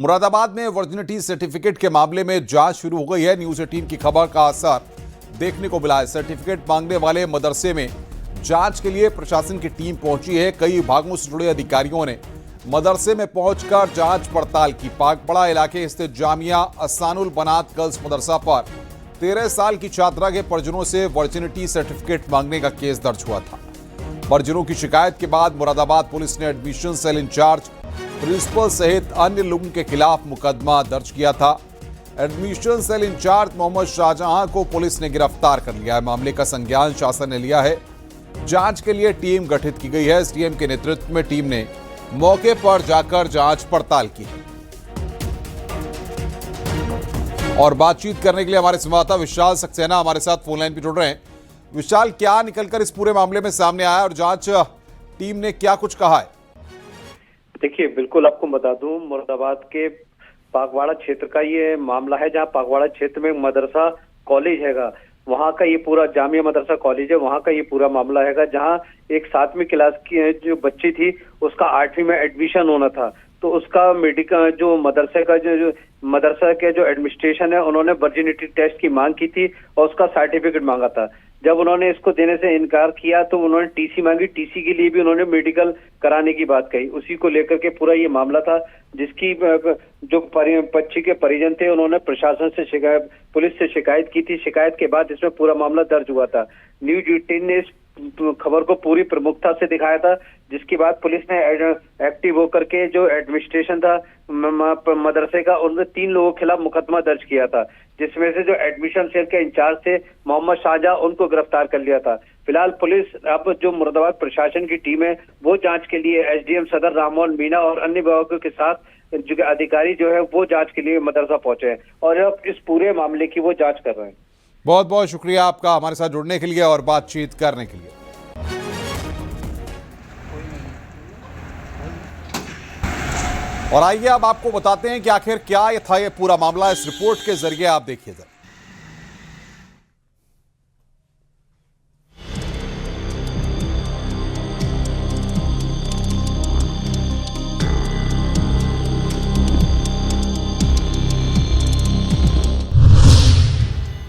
मुरादाबाद में virginity certificate के मामले में जांच शुरू हो गई है। न्यूज 18 की खबर का असर देखने को मिला है। सर्टिफिकेट मांगने वाले मदरसे में जांच के लिए प्रशासन की टीम पहुंची है। कई विभागों से जुड़े अधिकारियों ने मदरसे में पहुंचकर जांच पड़ताल की। पागपड़ा इलाके स्थित जामिया असानुल बनात गर्ल्स मदरसा पर 13 साल की छात्रा के परिजनों से वर्जिनिटी सर्टिफिकेट मांगने का केस दर्ज हुआ था। परिजनों की शिकायत के बाद मुरादाबाद पुलिस ने एडमिशन सेल इंचार्ज, प्रिंसिपल सहित अन्य लोगों के खिलाफ मुकदमा दर्ज किया था। Admission cell incharge Mohammad Shahjahan को पुलिस ने गिरफ्तार कर लिया है। मामले का संज्ञान शासन ने लिया है। जांच के लिए टीम गठित की गई है। एसडीएम के नेतृत्व में टीम ने मौके पर जाकर जांच पड़ताल की है। और बातचीत करने के लिए हमारे संवाददाता विशाल सक्सेना हमारे साथ फोन लाइन पर जुड़ रहे हैं। विशाल, क्या निकलकर इस पूरे मामले में सामने आया और जांच टीम ने क्या कुछ कहा है? देखिए, बिल्कुल आपको बता दूं, मुरादाबाद के पागवाड़ा क्षेत्र का ये मामला है, जहां पागवाड़ा क्षेत्र में मदरसा कॉलेज हैगा। वहां का ये पूरा जामिया मदरसा कॉलेज है। वहां का ये पूरा मामला हैगा, जहां एक 7वीं क्लास की जो बच्ची थी, उसका 8वीं में एडमिशन होना था। तो उसका मेडिकल जो मदरसे का जो मदरसा के जो एडमिनिस्ट्रेशन है, उन्होंने वर्जिनिटी टेस्ट की मांग की थी और उसका सर्टिफिकेट मांगा था। जब उन्होंने इसको देने से इनकार किया तो उन्होंने टीसी मांगी। टीसी के लिए भी उन्होंने मेडिकल कराने की बात कही। उसी को लेकर के पूरा ये मामला था, जिसकी जो बच्ची के परिजन थे, उन्होंने प्रशासन से शिकायत, पुलिस से शिकायत की थी। शिकायत के बाद इसमें पूरा मामला दर्ज हुआ था। न्यूज 18 ने इस खबर को पूरी प्रमुखता से दिखाया था, जिसके बाद पुलिस ने एक्टिव होकर के जो एडमिनिस्ट्रेशन था मदरसे का, उन 3 लोगों के खिलाफ मुकदमा दर्ज किया था, जिसमें से जो एडमिशन सेल के इंचार्ज थे मोहम्मद शाहजहां, उनको गिरफ्तार कर लिया था। फिलहाल पुलिस, अब जो मुरादाबाद प्रशासन की टीम है, वो जांच के लिए एसडीएम सदर राममोहन मीणा और अन्य विभागों के साथ जो अधिकारी जो है वो जांच के लिए मदरसा पहुंचे हैं और अब इस पूरे मामले की वो जांच कर रहे हैं। बहुत बहुत शुक्रिया आपका हमारे साथ जुड़ने के लिए और बातचीत करने के लिए। और आइए अब आपको बताते हैं कि आखिर क्या था ये पूरा मामला। इस रिपोर्ट के जरिए आप देखिए जरा।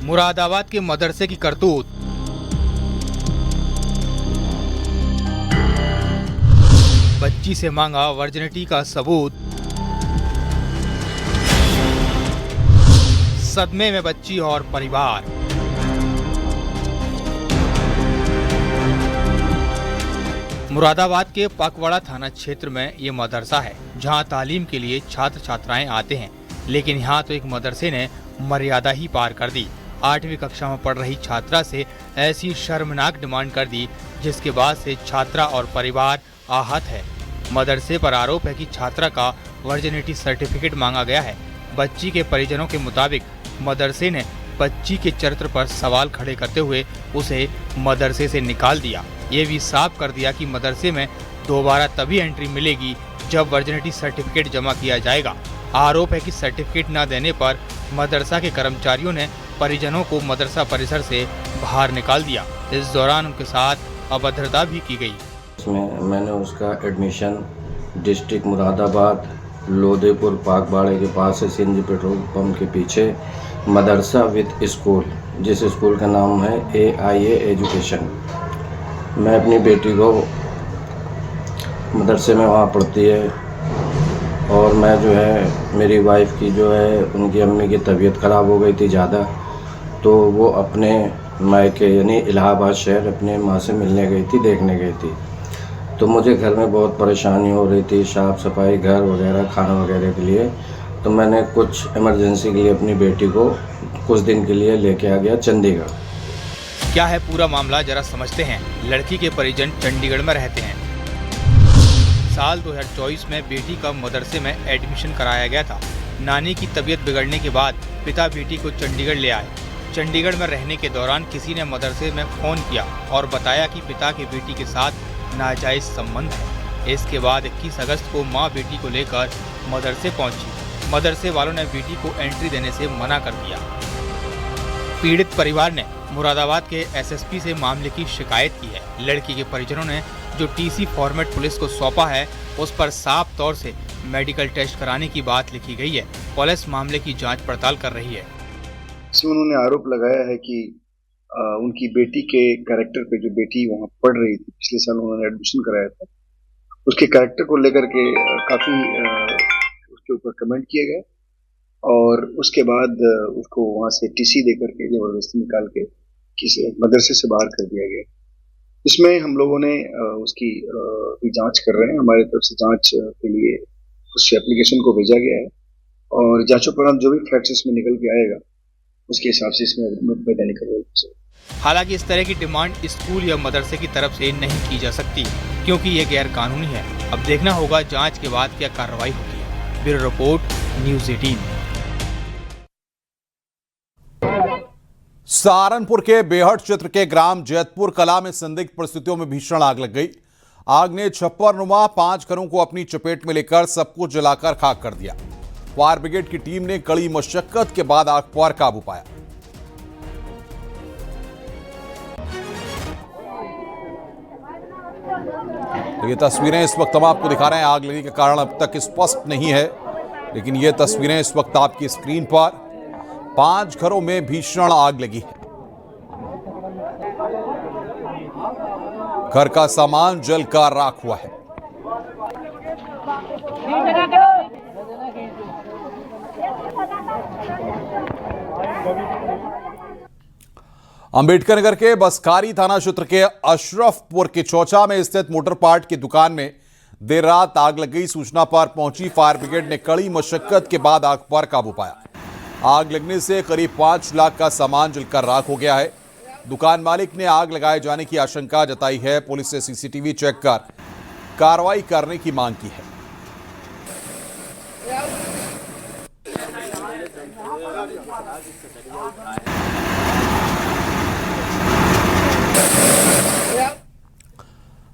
मुरादाबाद के मदरसे की करतूत। बच्ची से मांगा वर्जिनिटी का सबूत। सदमे में बच्ची और परिवार। मुरादाबाद के पागवाड़ा थाना क्षेत्र में ये मदरसा है, जहां तालीम के लिए छात्र छात्राएं आते हैं। लेकिन यहाँ तो एक मदरसे ने मर्यादा ही पार कर दी। 8वीं कक्षा में पढ़ रही छात्रा से ऐसी शर्मनाक डिमांड कर दी, जिसके बाद से छात्रा और परिवार आहत है। मदरसे पर आरोप है कि छात्रा का वर्जिनिटी सर्टिफिकेट मांगा गया है। बच्ची के परिजनों के मुताबिक मदरसे ने बच्ची के चरित्र पर सवाल खड़े करते हुए उसे मदरसे से निकाल दिया। ये भी साफ कर दिया कि मदरसे में दोबारा तभी एंट्री मिलेगी जब वर्जिनिटी सर्टिफिकेट जमा किया जाएगा। आरोप है कि सर्टिफिकेट न देने पर मदरसा के कर्मचारियों ने परिजनों को मदरसा परिसर से बाहर निकाल दिया। इस दौरान उनके साथ अभद्रता भी की गई। इसमें मैंने उसका एडमिशन डिस्ट्रिक्ट मुरादाबाद लोधेपुर पागवाड़े के पास है, सीएनजी पेट्रोल पंप के पीछे मदरसा विद स्कूल, जिस स्कूल का नाम है AIA एजुकेशन। मैं अपनी बेटी को मदरसे में वहाँ पढ़ती है और मैं जो है, मेरी वाइफ की जो है, उनकी अम्मी की तबीयत ख़राब हो गई थी ज़्यादा, तो वो अपने मायके यानी इलाहाबाद शहर अपने माँ से मिलने गई थी, देखने गई थी। तो मुझे घर में बहुत परेशानी हो रही थी, साफ़ सफाई, घर वगैरह, खाना वगैरह के लिए। तो मैंने कुछ इमरजेंसी के लिए अपनी बेटी को कुछ दिन के लिए लेके आ गया चंडीगढ़। क्या है पूरा मामला, जरा समझते हैं। लड़की के परिजन चंडीगढ़ में रहते हैं। साल 2024 में बेटी का मदरसे में एडमिशन कराया गया था। नानी की तबीयत बिगड़ने के बाद पिता बेटी को चंडीगढ़ ले आए। चंडीगढ़ में रहने के दौरान किसी ने मदरसे में फ़ोन किया और बताया कि पिता के बेटी के साथ नाजायज़ संबंध है। इसके बाद 21 अगस्त को मां बेटी को लेकर मदरसे पहुंची। मदरसे वालों ने बेटी को एंट्री देने से मना कर दिया। पीड़ित परिवार ने मुरादाबाद के एसएसपी से मामले की शिकायत की है। लड़की के परिजनों ने जो टीसी फॉर्मेट पुलिस को सौंपा है, उस पर साफ तौर से मेडिकल टेस्ट कराने की बात लिखी गई है। पुलिस मामले की जांच पड़ताल कर रही है। इसमें उन्होंने आरोप लगाया है कि उनकी बेटी के कैरेक्टर पे, जो बेटी वहाँ पढ़ रही थी, पिछले साल उन्होंने एडमिशन कराया था, उसके कैरेक्टर को लेकर के काफी उसके ऊपर कमेंट किए गए और उसके बाद उसको वहाँ से टीसी देकर के जबरदस्ती निकाल के किसी मदरसे से बाहर कर दिया गया। इसमें हम लोगों ने उसकी भी जांच कर रहे हैं। हमारी तरफ से जांच के लिए उस एप्लीकेशन को भेजा गया है और जांचोपरांत जो भी फैक्ट्स इसमें निकल के आएगा उसके हिसाब से इसमें वैधानिक कार्रवाई। हालांकि इस तरह की डिमांड स्कूल या मदरसे की तरफ से नहीं की जा सकती, क्योंकि ये गैर कानूनी है। अब देखना होगा जांच के बाद क्या कार्रवाई होती है। Bureau report, news 18। सहारनपुर के बेहट क्षेत्र के ग्राम जैतपुर कला में संदिग्ध परिस्थितियों में भीषण आग लग गई। आग ने छप्परनुमा 5 घरों को अपनी चपेट में लेकर सबको जलाकर खाक कर दिया। फायर ब्रिगेड की टीम ने कड़ी मशक्कत के बाद आग पर काबू पाया। तो ये तस्वीरें इस वक्त हम आपको दिखा रहे हैं। आग लगने का कारण अब तक स्पष्ट नहीं है, लेकिन ये तस्वीरें इस वक्त आपकी स्क्रीन पर। 5 घरों में भीषण आग लगी है। घर का सामान जलकर राख हुआ है। अंबेडकर नगर के बसखारी थाना क्षेत्र के अशरफपुर के चौचा में स्थित मोटर पार्ट की दुकान में देर रात आग लग गई। सूचना पर पहुंची फायर ब्रिगेड ने कड़ी मशक्कत के बाद आग पर काबू पाया। आग लगने से करीब 5 लाख का सामान जलकर राख हो गया है। दुकान मालिक ने आग लगाए जाने की आशंका जताई है। पुलिस से सीसीटीवी चेक कर कार्रवाई करने की मांग की है।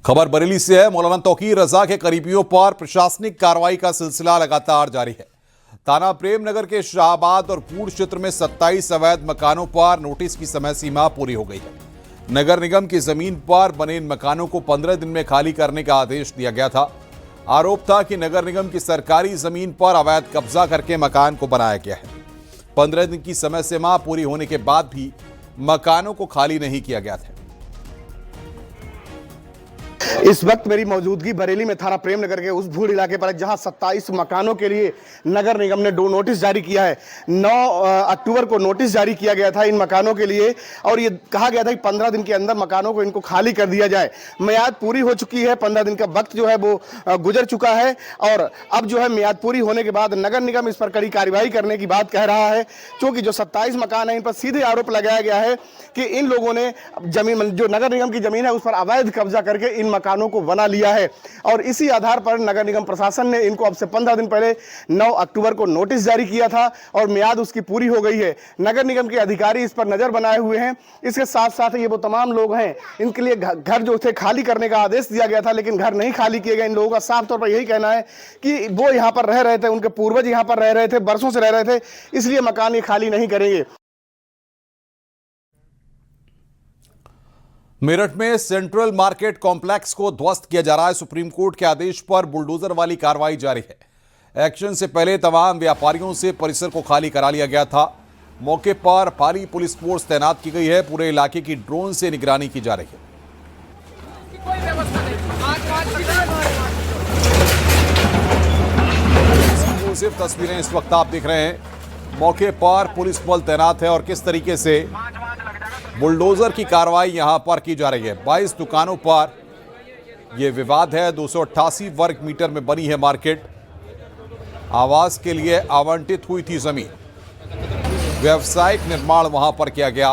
खबर बरेली से है। मौलाना तौकीर रजा के करीबियों पर प्रशासनिक कार्रवाई का सिलसिला लगातार जारी है। थाना प्रेम नगर के शाहबाद और पूर्ण क्षेत्र में 27 अवैध मकानों पर नोटिस की समय सीमा पूरी हो गई है। नगर निगम की जमीन पर बने इन मकानों को 15 दिन में खाली करने का आदेश दिया गया था। आरोप था कि नगर निगम की सरकारी जमीन पर अवैध कब्जा करके मकान को बनाया गया है। 15 दिन की समय सीमा पूरी होने के बाद भी मकानों को खाली नहीं किया गया था। इस वक्त मेरी मौजूदगी बरेली में थाना प्रेम नगर के उस भूड़ इलाके पर है, जहां 27 मकानों के लिए नगर निगम ने 2 नोटिस जारी किया है। 9 अक्टूबर को नोटिस जारी किया गया था इन मकानों के लिए और ये कहा गया था कि 15 दिन के अंदर मकानों को इनको खाली कर दिया जाए। मियाद पूरी हो चुकी है, 15 दिन का वक्त जो है वो गुजर चुका है और अब जो है मियाद पूरी होने के बाद नगर निगम इस पर कड़ी कार्रवाई करने की बात कह रहा है। क्योंकि जो 27 मकान है इन पर सीधे आरोप लगाया गया है कि इन लोगों ने जमीन, जो नगर निगम की जमीन है, उस पर अवैध कब्जा करके इन मकानों को बना लिया है और इसी आधार पर नगर निगम प्रशासन ने इनको अब से 15 दिन पहले 9 अक्टूबर को नोटिस जारी किया था और मियाद उसकी पूरी हो गई है। नगर निगम के अधिकारी इस पर नजर बनाए हुए हैं। इसके साथ साथ ये वो तमाम लोग हैं, इनके लिए घर जो थे खाली करने का आदेश दिया गया था, लेकिन घर नहीं खाली किए गए। इन लोगों का साफ तौर पर यही कहना है कि वो यहाँ पर रह रहे थे, उनके पूर्वज यहाँ पर रह रहे थे, बरसों से रह रहे थे, इसलिए मकान ये खाली नहीं करेंगे। मेरठ में सेंट्रल मार्केट कॉम्प्लेक्स को ध्वस्त किया जा रहा है। सुप्रीम कोर्ट के आदेश पर बुलडोजर वाली कार्रवाई जारी है। एक्शन से पहले तमाम व्यापारियों से परिसर को खाली करा लिया गया था। मौके पर भारी पुलिस फोर्स तैनात की गई है। पूरे इलाके की ड्रोन से निगरानी की जा रही है। एक्सक्लूसिव तस्वीरें इस वक्त आप देख रहे हैं। मौके पर पुलिस बल तैनात है और किस तरीके से बुलडोजर की कार्रवाई यहां पर की जा रही है। 22 दुकानों पर यह विवाद है। 288 वर्ग मीटर में बनी है मार्केट। आवास के लिए आवंटित हुई थी जमीन। व्यावसायिक निर्माण वहां पर किया गया।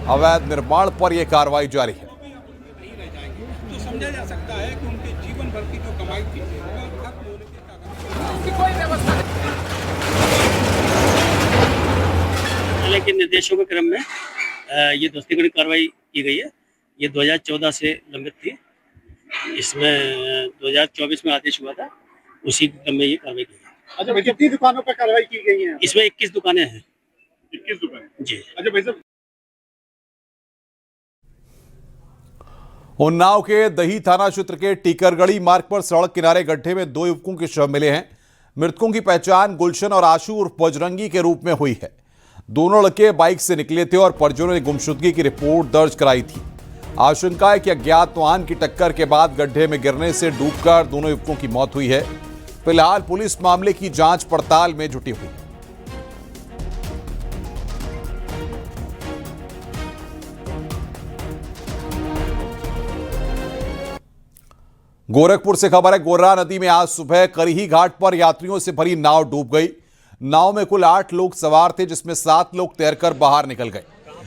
अवैध निर्माण पर यह कार्रवाई जारी है। तो समझा जा सकता है कि उनके जीवन भर की जो कमाई थी के निर्देशों के क्रम में ये ध्वस्तीकरण कार्रवाई की गई है। ये 2014 से लंबित थी। इसमें 2024 में आदेश हुआ था, उसी क्रम में ये कार्रवाई की गई। अच्छा, कितनी दुकानों पर कार्रवाई की गई है? इसमें 21 दुकानें हैं। 21 दुकानें जी। अच्छा भाई साहब, उन्नाव के दही थाना क्षेत्र के टीकरगढ़ी मार्ग पर सड़क किनारे गड्ढे में 2 युवकों के शव मिले हैं। मृतकों की पहचान गुलशन और आशू उर्फ बजरंगी के रूप में हुई है। दोनों लड़के बाइक से निकले थे और परिजनों ने गुमशुदगी की रिपोर्ट दर्ज कराई थी। आशंका है कि अज्ञात वाहन की टक्कर के बाद गड्ढे में गिरने से डूबकर दोनों युवकों की मौत हुई है। फिलहाल पुलिस मामले की जांच पड़ताल में जुटी हुई है। गोरखपुर से खबर है, गोर्रा नदी में आज सुबह करही घाट पर यात्रियों से भरी नाव डूब गई। नाव में कुल 8 लोग सवार थे, जिसमें 7 लोग तैरकर बाहर निकल गए,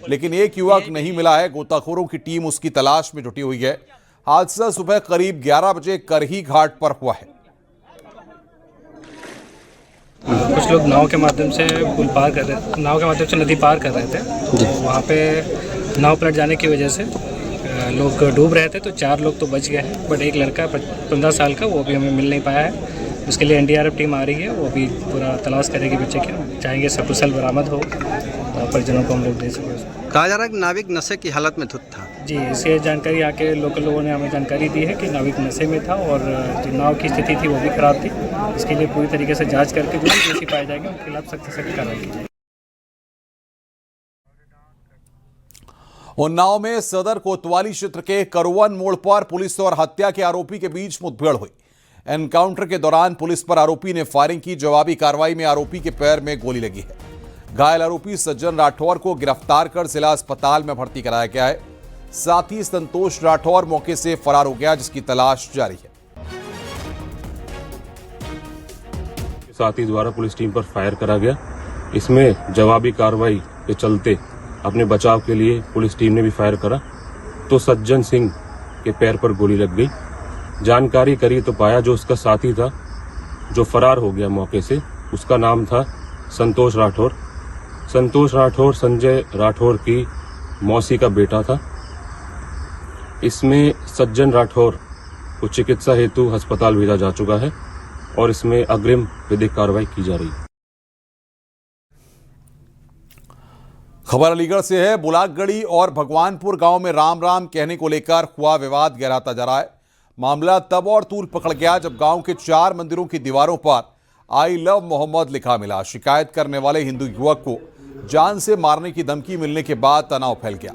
लेकिन एक युवक नहीं मिला है। गोताखोरों की टीम उसकी तलाश में जुटी हुई है। हादसा सुबह करीब 11 बजे करही घाट पर हुआ है। कुछ लोग नाव के माध्यम से नदी पार कर रहे थे। वहाँ पे नाव पलट जाने की वजह से लोग डूब रहे थे, तो 4 लोग तो बच गए हैं, बट एक लड़का 15 साल का वो अभी हमें मिल नहीं पाया है। उसके लिए एनडीआरएफ टीम आ रही है, वो अभी पूरा तलाश करेगी बच्चे की। चाहेंगे सकुशल बरामद हो और परिजनों को हम लोग दे सकें। कहा जा रहा है कि नाविक नशे की हालत में धुत था। जी, इससे जानकारी आके लोकल लोगों ने हमें जानकारी दी है कि नाविक नशे में था और जो नाव की स्थिति थी वो भी खराब थी। इसके लिए पूरी तरीके से जाँच करके जो भी दोषी पाए जाएंगे उनके खिलाफ सख्त से सख्त कार्रवाई की जाएगी। उन्नाव में सदर कोतवाली क्षेत्र के करुवन मोड़ पर पुलिस और हत्या के आरोपी के बीच मुठभेड़ हुई। एनकाउंटर के दौरान पुलिस पर आरोपी ने फायरिंग की। जवाबी कार्रवाई में आरोपी के पैर में गोली लगी है। घायल आरोपी सज्जन राठौर को गिरफ्तार कर जिला अस्पताल में भर्ती कराया गया है। साथ ही संतोष राठौर मौके से फरार हो गया, जिसकी तलाश जारी है। साथी द्वारा पुलिस टीम पर फायर करा गया। इसमें जवाबी कार्रवाई के चलते अपने बचाव के लिए पुलिस टीम ने भी फायर करा, तो सज्जन सिंह के पैर पर गोली लग गई। जानकारी करी तो पाया जो उसका साथी था, जो फरार हो गया मौके से, उसका नाम था संतोष राठौर। संतोष राठौर संजय राठौर की मौसी का बेटा था। इसमें सज्जन राठौर को चिकित्सा हेतु अस्पताल भेजा जा चुका है और इसमें अग्रिम विधिक कार्रवाई की जा रही है। खबर अलीगढ़ से है। बुलाकगढ़ी और भगवानपुर गांव में राम राम कहने को लेकर हुआ विवाद गहराता जा रहा है। मामला तब और तूल पकड़ गया जब गांव के 4 मंदिरों की दीवारों पर आई लव मोहम्मद लिखा मिला। शिकायत करने वाले हिंदू युवक को जान से मारने की धमकी मिलने के बाद तनाव फैल गया।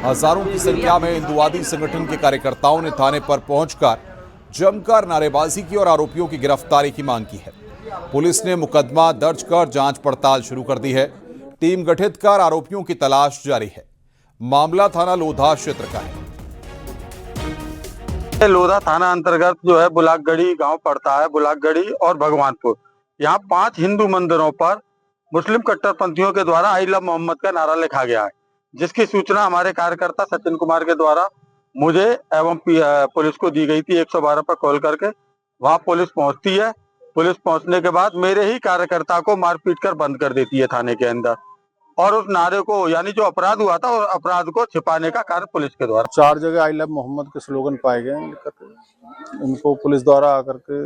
हजारों की संख्या में हिंदुवादी संगठन के कार्यकर्ताओं ने थाने पर पहुंचकर जमकर नारेबाजी की और आरोपियों की गिरफ्तारी की मांग की है। पुलिस ने मुकदमा दर्ज कर जांच पड़ताल शुरू कर दी है। टीम गठित कर आरोपियों की तलाश जारी है। मामला थाना लोधा क्षेत्र का है। लोधा थाना अंतर्गत जो है बुलाकगढ़ी गांव पड़ता है। बुलाकगढ़ी और भगवानपुर, यहाँ 5 हिंदू मंदिरों पर मुस्लिम कट्टरपंथियों के द्वारा आई लव मोहम्मद का नारा लिखा गया है, जिसकी सूचना हमारे कार्यकर्ता सचिन कुमार के द्वारा मुझे एवं पुलिस को दी गई थी। 112 पर कॉल करके वहाँ पुलिस पहुँचती है। पुलिस पहुंचने के बाद मेरे ही कार्यकर्ता को मारपीट कर बंद कर देती है थाने के अंदर, और उस नारे को, यानी जो अपराध हुआ था, और अपराध को छिपाने का कार्य पुलिस के द्वारा। 4 जगह आई लव मोहम्मद के स्लोगन पाए गए हैं। इनको पुलिस द्वारा आकर के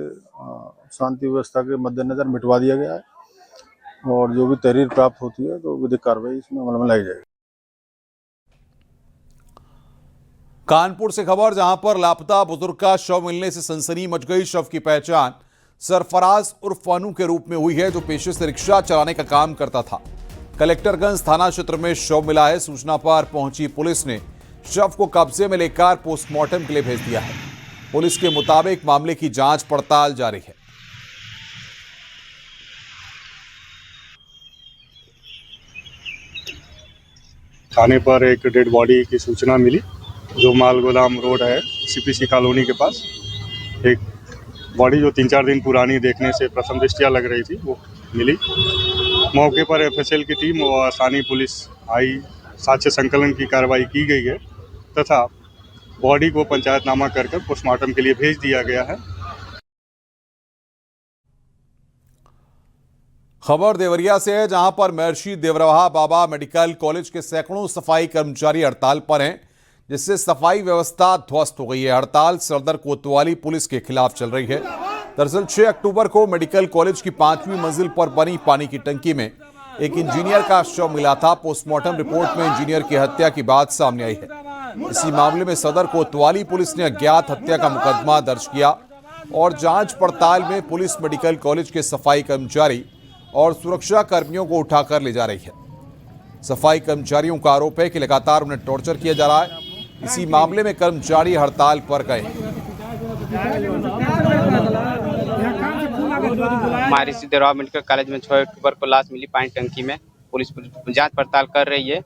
शांति व्यवस्था के मद्देनजर मिटवा दिया गया है, और जो भी तहरीर प्राप्त होती है तो विधिक कार्रवाई इसमें अमल में लाई जाएगी। कानपुर से खबर, जहां पर लापता बुजुर्ग का शव मिलने से सनसनी मच गई। शव की पहचान सरफराज उर्फ फानू के रूप में हुई है, जो पेशे से रिक्शा चलाने का काम करता था। कलेक्टरगंज थाना क्षेत्र में शव मिला है। सूचना पर पहुंची पुलिस ने शव को कब्जे में लेकर पोस्टमार्टम के लिए भेज दिया है। पुलिस के मुताबिक मामले की जांच पड़ताल जारी है। थाने पर एक डेड बॉडी की सूचना मिली, जो माल गोदाम रोड है सीपीसी कॉलोनी के पास। एक बॉडी जो 3-4 दिन पुरानी देखने से प्रथम दृष्टया लग रही थी, वो मिली। मौके पर एफएसएल की टीम और स्थानीय पुलिस आई। साक्ष्य संकलन की कार्रवाई की गई है तथा बॉडी को पंचायतनामा कर पोस्टमार्टम के लिए भेज दिया गया है। खबर देवरिया से है, जहां पर महर्षि देवरहा बाबा मेडिकल कॉलेज के सैकड़ों सफाई कर्मचारी हड़ताल पर हैं, जिससे सफाई व्यवस्था ध्वस्त हो गई है। हड़ताल सदर कोतवाली पुलिस के खिलाफ चल रही है। दरअसल 6 अक्टूबर को मेडिकल कॉलेज की 5वीं मंजिल पर बनी पानी की टंकी में एक इंजीनियर का शव मिला था। पोस्टमार्टम रिपोर्ट में इंजीनियर की हत्या की बात सामने आई है। इसी मामले में सदर कोतवाली पुलिस ने अज्ञात हत्या का मुकदमा दर्ज किया और जांच पड़ताल में पुलिस मेडिकल कॉलेज के सफाई कर्मचारी और सुरक्षा कर्मियों को उठाकर ले जा रही है। सफाई कर्मचारियों का आरोप है कि लगातार उन्हें टॉर्चर किया जा रहा है। इसी मामले में कर्मचारी हड़ताल पर गए। हमारी सिद्धराव मेडिकल कॉलेज में 6 अक्टूबर को लाश मिली पानी टंकी में। पुलिस जांच पड़ताल कर रही है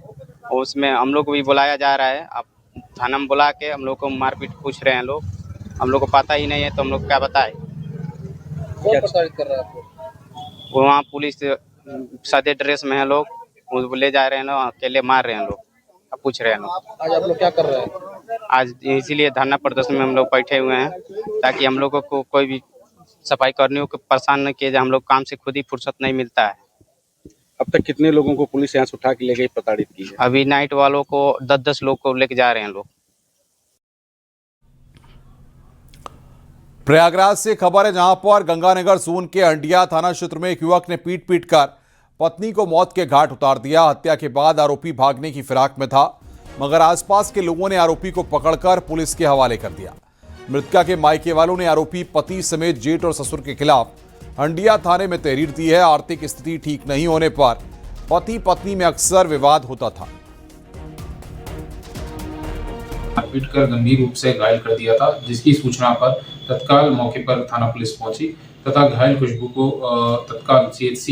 और उसमें हम लोग को भी बुलाया जा रहा है। अब थाना में बुला के हम लोग को मारपीट पूछ रहे हैं लोग। हम लोग को पता ही नहीं है तो हम लोग क्या बताएं। कौन प्रताड़ित कर रहा है आपको? वहाँ पुलिस सादे ड्रेस में है लोग, वो ले जा रहे हैं लोग, अकेले मार रहे हैं लोग, अब पूछ रहे हैं लोग। आज आप लोग क्या कर रहे हैं? आज इसीलिए धरना प्रदर्शन में हम लोग बैठे हुए हैं ताकि हम लोगों को कोई भी सफाई कर्मियों को परेशान न किया जाए। हम लोग काम से खुद ही फुर्सत नहीं मिलता है। अब तक कितने लोगों को पुलिस यहाँ से उठा के ले गई, प्रताड़ित की है? अभी नाइट वालों को 10-10 लोग को लेके जा रहे हैं लोग। प्रयागराज से खबर है, जहां पर गंगानगर जोन के अंडिया थाना क्षेत्र में एक युवक ने पीट कर पत्नी को मौत के घाट उतार दिया। हत्या के बाद आरोपी भागने की फिराक में था, मगर आसपास के लोगों ने आरोपी को पकड़कर पुलिस के हवाले कर दिया। मृतका के मायके वालों ने आरोपी पति समेत जेठ और ससुर के खिलाफ अंडिया थाने में तहरीर दी है। आर्थिक स्थिति ठीक नहीं होने पर पति पत्नी में अक्सर विवाद होता था। पीट कर गंभीर रूप से घायल कर दिया था, जिसकी सूचना पर तत्काल मौके पर थाना पुलिस पहुंची तथा घायल खुशबू को तत्काल CHC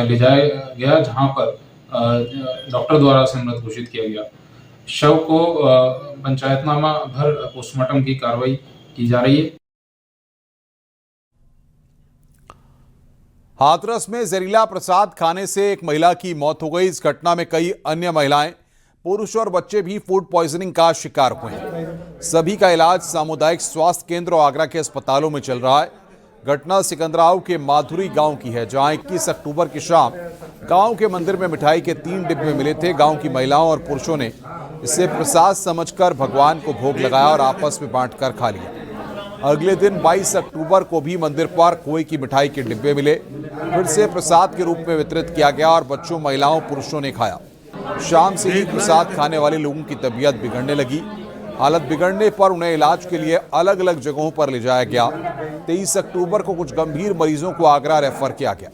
ले जाया गया, जहां पर डॉक्टर द्वारा उसे मृत घोषित किया गया। शव को पंचायतनामा भर पोस्टमार्टम की कार्रवाई की जा रही है। हाथरस में जहरीला प्रसाद खाने से एक महिला की मौत हो गई। इस घटना में कई अन्य महिलाएं, पुरुष और बच्चे भी फूड पॉइजनिंग का शिकार हुए हैं। सभी का इलाज सामुदायिक स्वास्थ्य केंद्र और आगरा के अस्पतालों में चल रहा है। घटना सिकंदराव के माधुरी गांव की है, जहां 21 अक्टूबर की शाम गांव के मंदिर में मिठाई के 3 डिब्बे मिले थे। गांव की महिलाओं और पुरुषों ने इसे प्रसाद समझकर भगवान को भोग लगाया और आपस में बांटकर खा लिया। अगले दिन 22 अक्टूबर को भी मंदिर पर खोए की मिठाई के डिब्बे मिले, फिर से प्रसाद के रूप में वितरित किया गया और बच्चों, महिलाओं, पुरुषों ने खाया। शाम से ही प्रसाद खाने वाले लोगों की तबीयत बिगड़ने लगी। हालत बिगड़ने पर उन्हें इलाज के लिए अलग अलग जगहों पर ले जाया गया। 23 अक्टूबर को कुछ गंभीर मरीजों को आगरा रेफर किया गया।